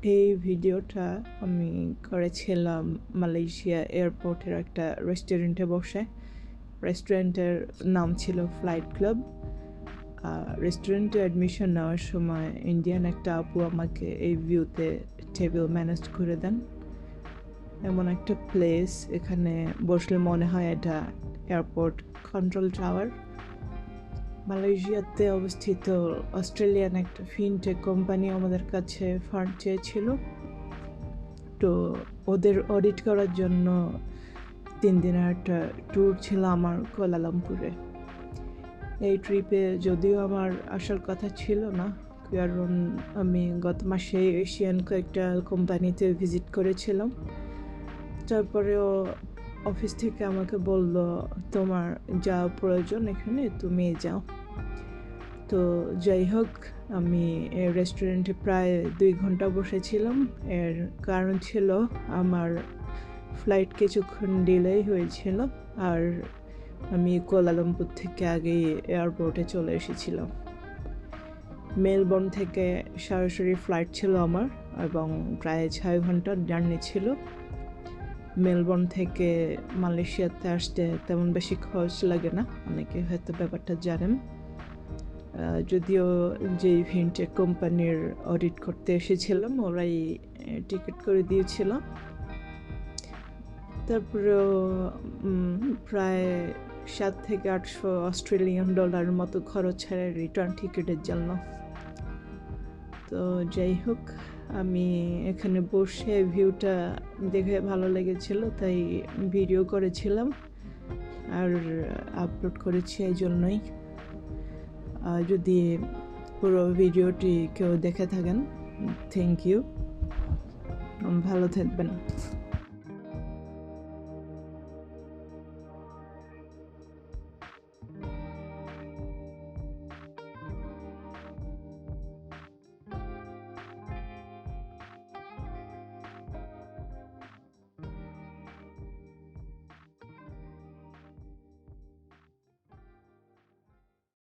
এই ভিডিওটা আমি করেছিলাম মালয়েশিয়া এয়ারপোর্টের একটা রেস্টুরেন্টে বসে। রেস্টুরেন্টের নাম ছিল ফ্লাইট ক্লাব। রেস্টুরেন্টে অ্যাডমিশন নেওয়ার সময় ইন্ডিয়ান একটা আপু আমাকে এই ভিউতে টেবিল ম্যানেজ করে দেন। এমন একটা প্লেস, এখানে বসলে মনে হয় এটা এয়ারপোর্ট কন্ট্রোল টাওয়ার। মালয়েশিয়াতে অবস্থিত অস্ট্রেলিয়ান একটা ফিনটেক কোম্পানি আমাদের কাছে ফান্ড চেয়েছিল, তো ওদের অডিট করার জন্য 3 দিনের একটা ট্যুর ছিল আমার কুয়ালালামপুরে। এই ট্রিপে যদিও আমার আসার কথা ছিল না, কারণ আমি গত মাসে এশিয়ান কয়েকটা কোম্পানিতে ভিজিট করেছিলাম। তারপরেও অফিস থেকে আমাকে বলল, তোমার যা প্রয়োজন এখানে তুমি যাও। তো যাই হোক, আমি এই রেস্টুরেন্টে প্রায় 2 ঘন্টা বসেছিলাম। এর কারণ ছিল আমার ফ্লাইট কিছুক্ষণ ডিলে হয়েছিল, আর আমি কুয়ালালামপুর থেকে আগেই এয়ারপোর্টে চলে এসেছিলাম। মেলবোর্ন থেকে সরাসরি ফ্লাইট ছিল আমার, এবং প্রায় 6 ঘন্টার জার্নি ছিল। মেলবোর্ন থেকে মালয়েশিয়াতে আসতে তেমন বেশি খরচ লাগে না, অনেকে হয়তো ব্যাপারটা জানেন। যদিও যেই ফিনটেক কোম্পানির অডিট করতে এসেছিলাম ওরাই টিকিট করে দিয়েছিল। তারপরেও প্রায় 700 থেকে 800 অস্ট্রেলিয়ান ডলারের মতো খরচ হয় রিটার্ন টিকিটের জন্য। তো যাই হোক, আমি এখানে বসে ভিউটা দেখে ভালো লেগেছিল, তাই ভিডিও করেছিলাম আর আপলোড করেছি। এই জন্যই যদি পুরো ভিডিওটি কেউ দেখে থাকেন, থ্যাংক ইউ, ভালো থাকবেন।